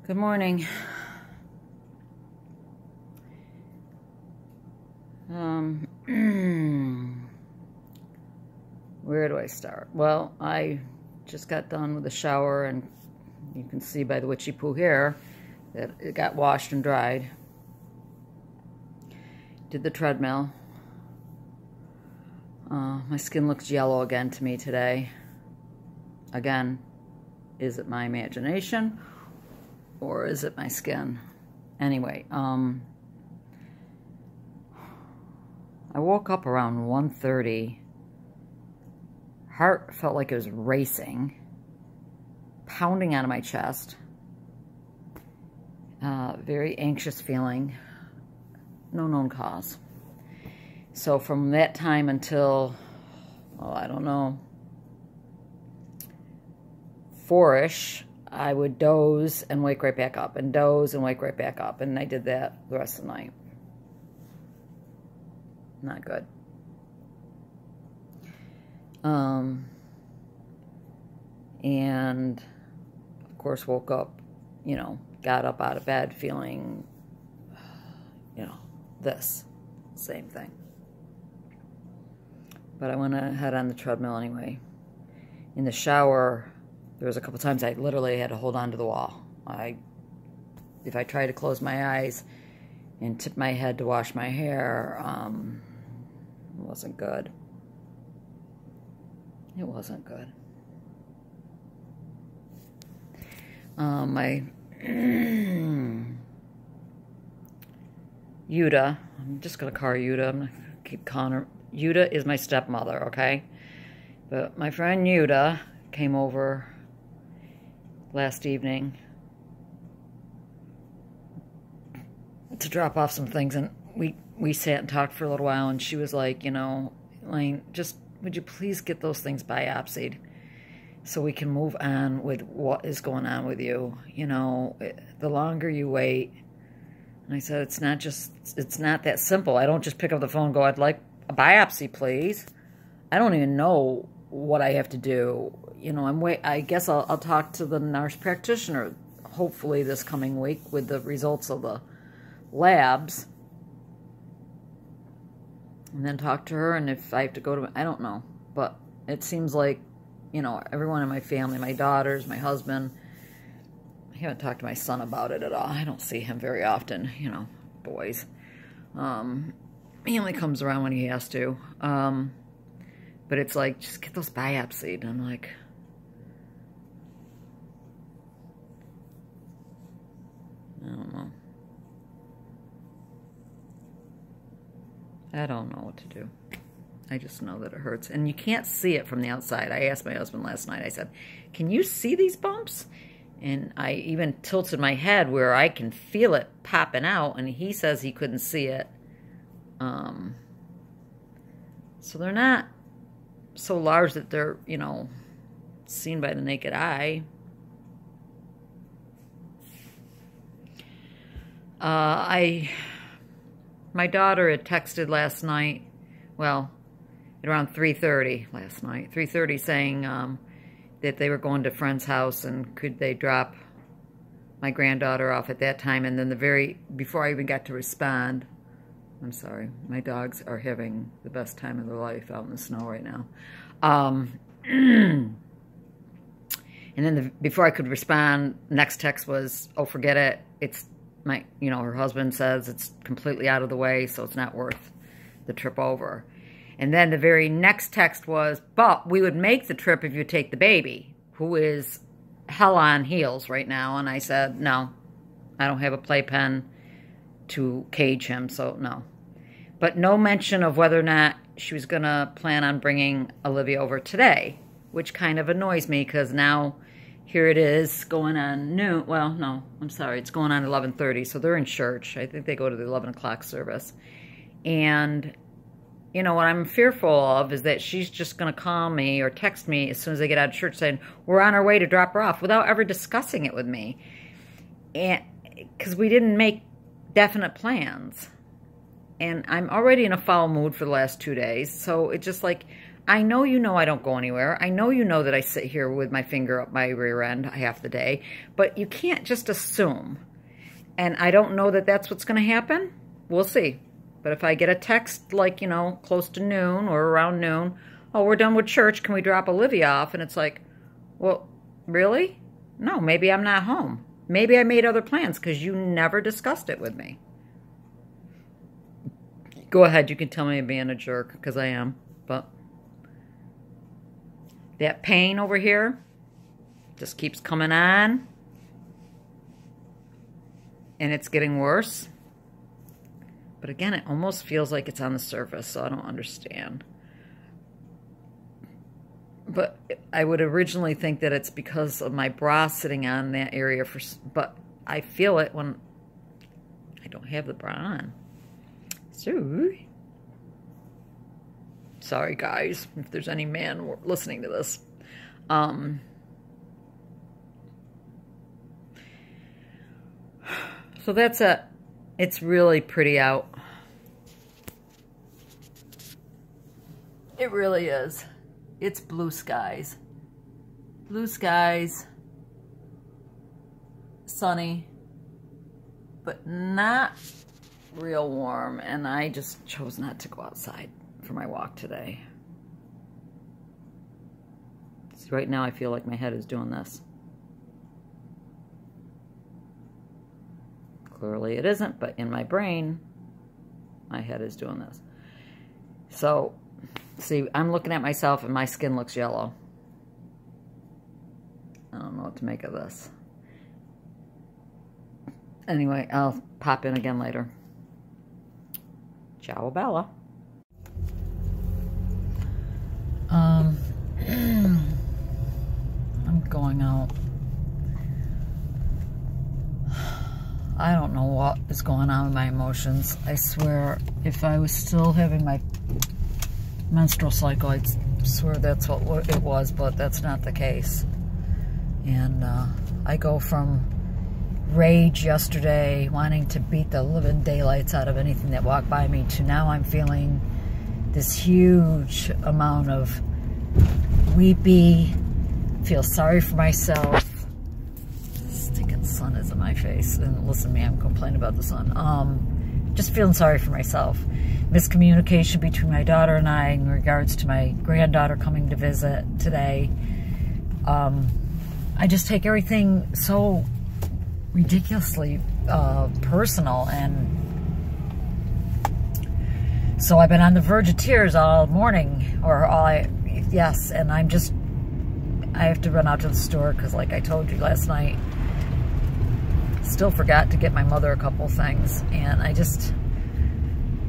Good morning. Where do I start? Well, I just got done with the shower, and you can see by the witchy poo hair that it got washed and dried. Did the treadmill. My skin looks yellow again to me today. Again, is it my imagination or is it my skin? Anyway, I woke up around 1:30. Heart felt like it was racing, pounding out of my chest. Very anxious feeling. No known cause. So from that time until, I don't know, 4-ish, I would doze and wake right back up, and doze and wake right back up. And I did that the rest of the night. Not good. And of course woke up, got up out of bed feeling, this same thing. But I went ahead on the treadmill anyway. In the shower, there was a couple times I literally had to hold on to the wall. If I tried to close my eyes and tip my head to wash my hair, it wasn't good. It wasn't good. My Yuda, I'm just going to call her Yuda. I'm going to keep calling her. Yuda is my stepmother, okay? But my friend Yuda came over last evening to drop off some things, and we sat and talked for a little while, and she was like, Elaine, just would you please get those things biopsied so we can move on with what is going on with you? The longer you wait. And I said, it's not that simple. I don't just pick up the phone and go, I'd like a biopsy, please. I don't even know what I have to do. I guess I'll talk to the nurse practitioner hopefully this coming week with the results of the labs. And then talk to her, and if I have to go to, I don't know. But it seems like, everyone in my family, my daughters, my husband, I haven't talked to my son about it at all. I don't see him very often, boys. He only comes around when he has to. But it's like, just get those biopsied. And I'm like, I don't know. I don't know what to do. I just know that it hurts. And you can't see it from the outside. I asked my husband last night, I said, can you see these bumps? And I even tilted my head where I can feel it popping out, and he says he couldn't see it. So they're not so large that they're, seen by the naked eye. My daughter had texted last night, well, at around 3:30 last night, 3:30, saying that they were going to a friend's house and could they drop my granddaughter off at that time. And then before I even got to respond, I'm sorry, my dogs are having the best time of their life out in the snow right now. And then before I could respond, next text was, oh, forget it. It's her husband says it's completely out of the way, so it's not worth the trip over. And then the very next text was, but we would make the trip if you take the baby, who is hell on heels right now. And I said, no, I don't have a playpen to cage him, so no. But no mention of whether or not she was going to plan on bringing Olivia over today, which kind of annoys me because now here it is going on noon. Well, no, I'm sorry. It's going on 11:30, so they're in church. I think they go to the 11 o'clock service. And, what I'm fearful of is that she's just going to call me or text me as soon as they get out of church saying, we're on our way to drop her off, without ever discussing it with me. And because we didn't make definite plans. And I'm already in a foul mood for the last 2 days. So it's just like, I know you know I don't go anywhere. I know you know that I sit here with my finger up my rear end half the day. But you can't just assume. And I don't know that that's what's going to happen. We'll see. But if I get a text like, you know, close to noon or around noon, oh, we're done with church, can we drop Olivia off? And it's like, well, really? No, maybe I'm not home. Maybe I made other plans because you never discussed it with me. Go ahead, you can tell me I'm being a jerk, because I am. But that pain over here just keeps coming on. And it's getting worse. But again, it almost feels like it's on the surface, so I don't understand. But I would originally think that it's because of my bra sitting on that area, but I feel it when I don't have the bra on. So, sorry guys, if there's any man listening to this. So that's it. It's really pretty out. It really is. It's blue skies. Blue skies. Sunny. But not real warm. And I just chose not to go outside for my walk today. See, right now I feel like my head is doing this. Clearly it isn't, but in my brain, my head is doing this. So, see, I'm looking at myself and my skin looks yellow. I don't know what to make of this. Anyway, I'll pop in again later. Ciao, Bella. I'm going out. I don't know what is going on with my emotions. I swear, if I was still having my menstrual cycle, I'd swear that's what it was, but that's not the case. And I go from rage yesterday, wanting to beat the living daylights out of anything that walked by me, to now I'm feeling this huge amount of weepy, feel sorry for myself. Stinking sun is in my face. And listen to me, I'm complaining about the sun. Just feeling sorry for myself. Miscommunication between my daughter and I in regards to my granddaughter coming to visit today. I just take everything so ridiculously personal, and so I've been on the verge of tears all morning, yes, and I have to run out to the store because, like I told you last night, still forgot to get my mother a couple things, and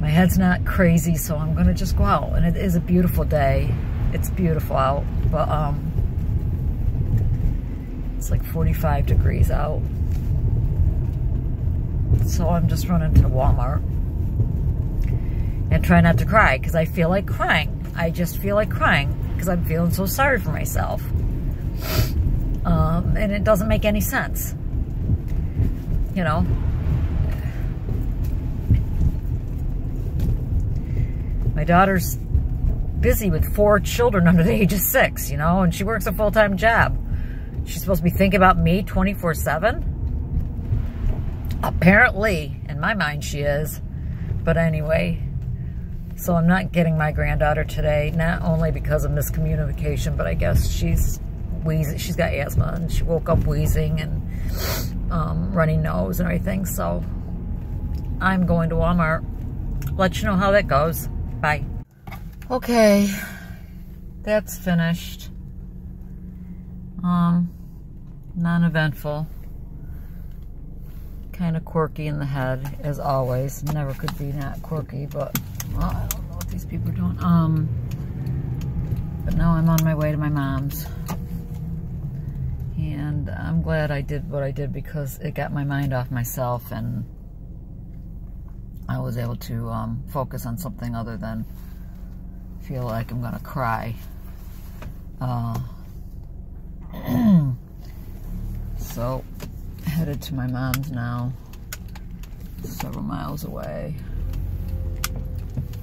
my head's not crazy, so I'm gonna just go out. And it is a beautiful day. It's beautiful out, but it's like 45 degrees out. So I'm just running to Walmart and try not to cry, because I feel like crying. I just feel like crying because I'm feeling so sorry for myself. And it doesn't make any sense. You know? My daughter's busy with 4 children under the age of 6, you know, and she works a full-time job. She's supposed to be thinking about me 24/7? Apparently, in my mind, she is. But anyway, so I'm not getting my granddaughter today, not only because of miscommunication, but I guess she's wheezing. She's got asthma, and she woke up wheezing and runny nose and everything. So I'm going to Walmart. Let you know how that goes. Bye. Okay, that's finished. Non-eventful. Kind of quirky in the head, as always. Never could be not quirky, but well, I don't know what these people are doing. But now I'm on my way to my mom's. And I'm glad I did what I did, because it got my mind off myself, and I was able to focus on something other than feel like I'm gonna cry. So, headed to my mom's now, several miles away.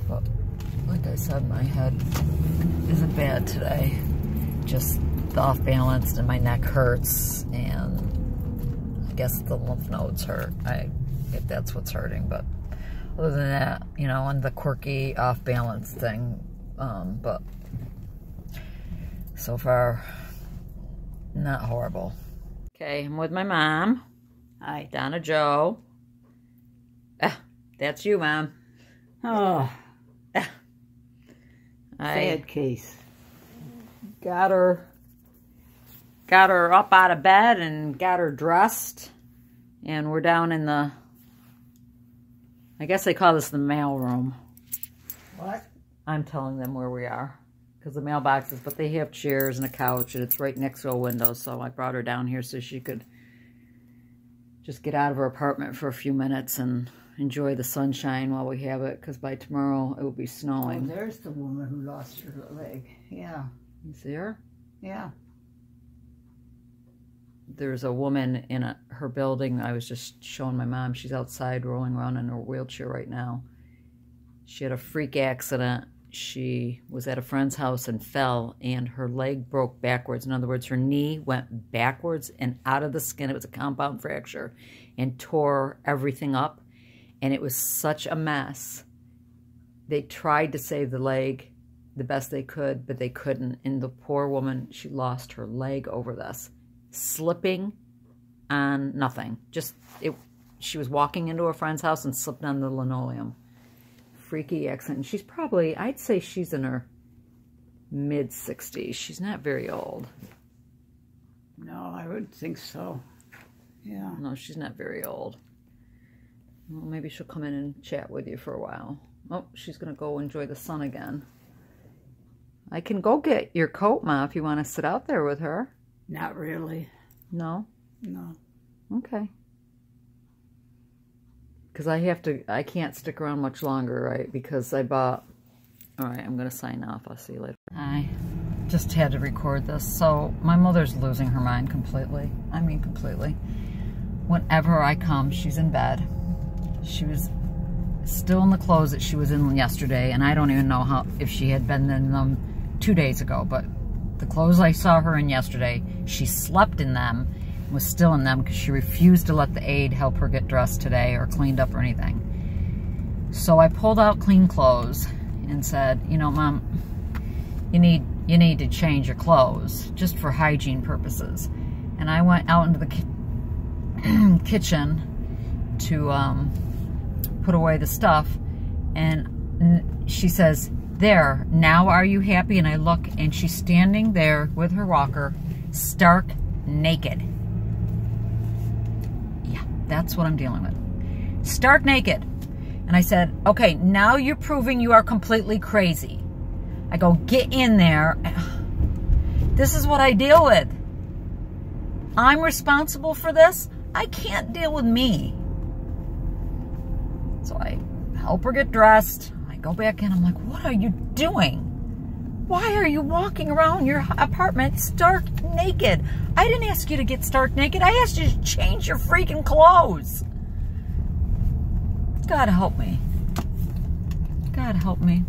But like I said, my head isn't bad today. Just the off balance and my neck hurts, and I guess the lymph nodes hurt. If that's what's hurting, but other than that, you know, and the quirky off balance thing, but so far, not horrible. Okay, I'm with my mom. Hi. Donna Joe. That's you, Mom. Oh. Sad case. Got her up out of bed and got her dressed. And we're down in the, I guess they call this the mail room. What? I'm telling them where we are. Because the mailboxes, but they have chairs and a couch, and it's right next to a window. So I brought her down here so she could just get out of her apartment for a few minutes and enjoy the sunshine while we have it. Because by tomorrow, it will be snowing. Oh, there's the woman who lost her leg. Yeah. You see her? Yeah. There's a woman in her building. I was just showing my mom. She's outside rolling around in her wheelchair right now. She had a freak accident. She was at a friend's house and fell, and her leg broke backwards. In other words, her knee went backwards and out of the skin. It was a compound fracture and tore everything up, and it was such a mess. They tried to save the leg the best they could, but they couldn't. And the poor woman, she lost her leg over this. Slipping on nothing. She was walking into a friend's house and slipped on the linoleum. Freaky accident. She's probably, I'd say she's in her mid-60s. She's not very old. No, I would think so. Yeah. No, she's not very old. Well, maybe she'll come in and chat with you for a while. Oh, she's going to go enjoy the sun again. I can go get your coat, Ma, if you want to sit out there with her. Not really. No? No. Okay. Because I can't stick around much longer, right? Because I bought, all right, I'm going to sign off. I'll see you later. I just had to record this. So my mother's losing her mind completely. I mean, completely. Whenever I come, she's in bed. She was still in the clothes that she was in yesterday, and I don't even know if she had been in them 2 days ago, but the clothes I saw her in yesterday, she slept in them, was still in them because she refused to let the aide help her get dressed today or cleaned up or anything. So I pulled out clean clothes and said, you know, Mom, you need to change your clothes just for hygiene purposes. And I went out into the kitchen to put away the stuff, and she says, there, now are you happy? And I look, and she's standing there with her walker, stark naked. Yeah, that's what I'm dealing with. Stark naked. And I said, okay, now you're proving you are completely crazy. I go, get in there. This is what I deal with. I'm responsible for this. I can't deal with me. So I help her get dressed. I go back in. I'm like, what are you doing? Why are you walking around your apartment stark naked? I didn't ask you to get stark naked. I asked you to change your freaking clothes. God help me. God help me.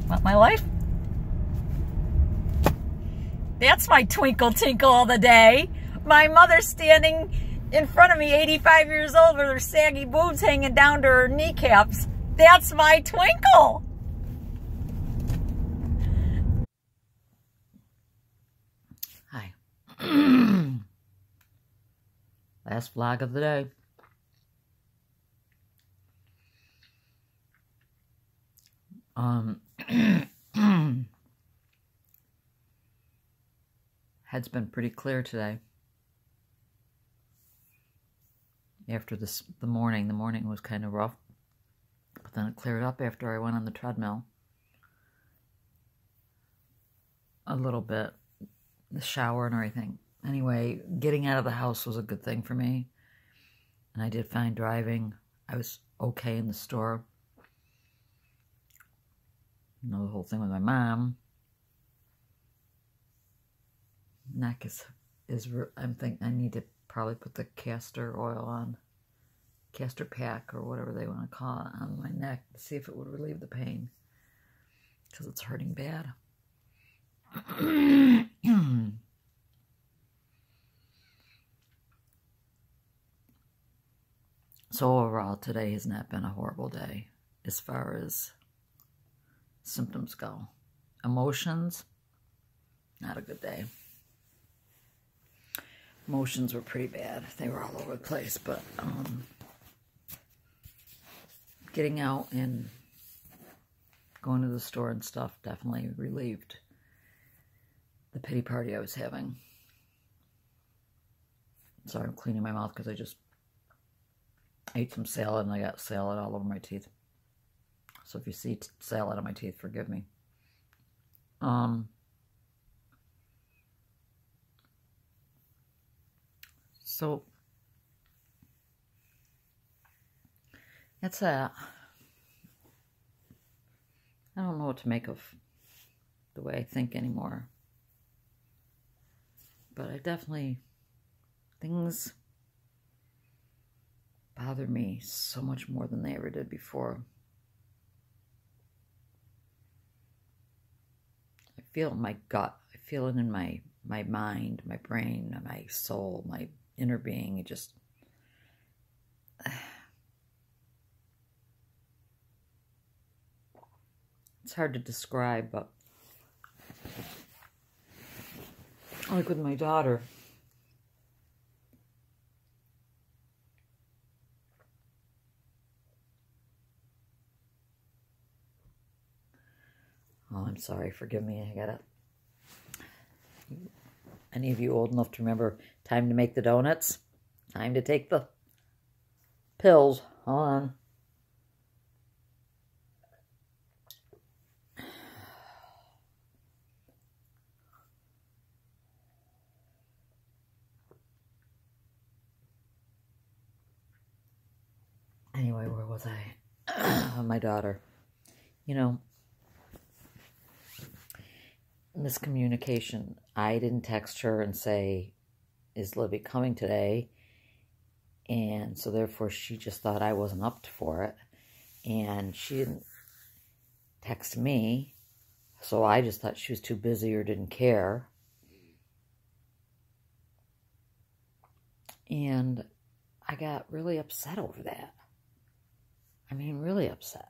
Want my life? That's my twinkle tinkle of the day. My mother standing in front of me, 85 years old, with her saggy boobs hanging down to her kneecaps. That's my twinkle. Hi. Last vlog of the day. Head's been pretty clear today. After the morning was kind of rough, but then it cleared up after I went on the treadmill a little bit, the shower and everything. Anyway, getting out of the house was a good thing for me, and I did fine driving. I was okay in the store. You know, the whole thing with my mom. Neck is I think I need to probably put the castor oil on. castor pack or whatever they want to call it on my neck to see if it would relieve the pain, because it's hurting bad. So overall, today has not been a horrible day as far as symptoms go. Emotions, not a good day. Emotions were pretty bad. They were all over the place, but getting out and going to the store and stuff definitely relieved the pity party I was having. Sorry, I'm cleaning my mouth because I just ate some salad and I got salad all over my teeth. So if you see salad on my teeth, forgive me. So that's that. I don't know what to make of the way I think anymore. But I definitely, things bother me so much more than they ever did before. I feel it in my gut. I feel it in my mind, my brain, my soul, my inner being. It just... It's hard to describe, but... Like with my daughter... Oh, I'm sorry. Forgive me. I gotta... Any of you old enough to remember time to make the donuts? Time to take the pills. Hold on. Anyway, where was I? My daughter. You know, miscommunication. I didn't text her and say, is Libby coming today? And so therefore she just thought I wasn't up for it. And she didn't text me. So I just thought she was too busy or didn't care. And I got really upset over that. I mean, really upset.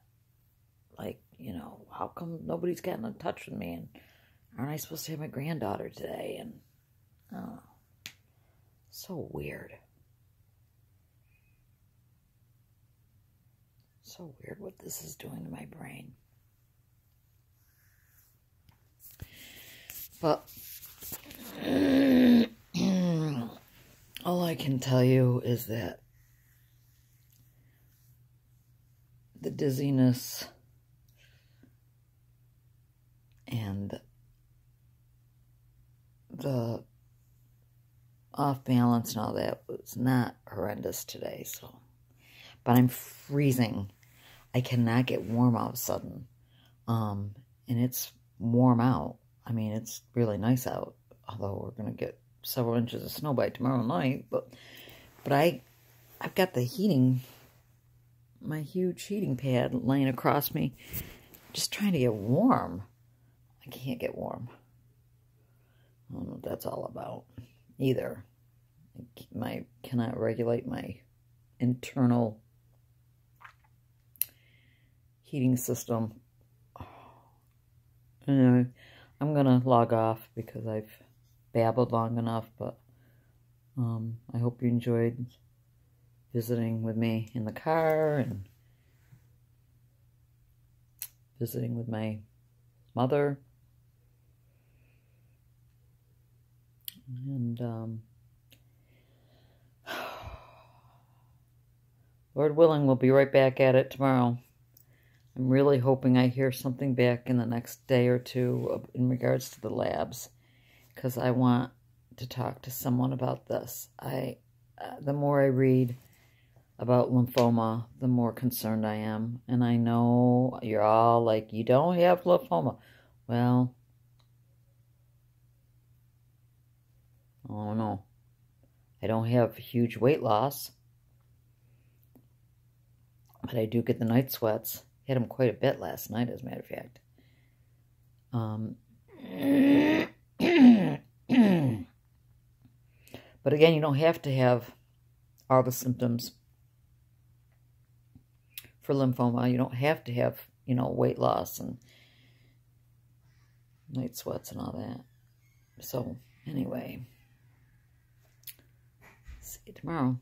Like, you know, how come nobody's getting in touch with me? And aren't I supposed to have my granddaughter today? And, oh, so weird. So weird what this is doing to my brain. But all I can tell you is that the dizziness and the off balance and all that was not horrendous today. So, but I'm freezing. I cannot get warm all of a sudden. And it's warm out. I mean, it's really nice out. Although we're gonna get several inches of snow by tomorrow night. But I've got the heating, my huge heating pad laying across me, just trying to get warm. I can't get warm. I don't know what that's all about either. I cannot regulate my internal heating system. Anyway, I'm going to log off because I've babbled long enough, but I hope you enjoyed visiting with me in the car and visiting with my mother. And Lord willing, we'll be right back at it tomorrow. I'm really hoping I hear something back in the next day or two in regards to the labs, because I want to talk to someone about this. The more I read about lymphoma, the more concerned I am. And I know you're all like, you don't have lymphoma. Well, I don't know. I don't have huge weight loss. But I do get the night sweats. Had them quite a bit last night, as a matter of fact. But again, you don't have to have all the symptoms for lymphoma. You don't have to have, you know, weight loss and night sweats and all that. So, anyway, see you tomorrow.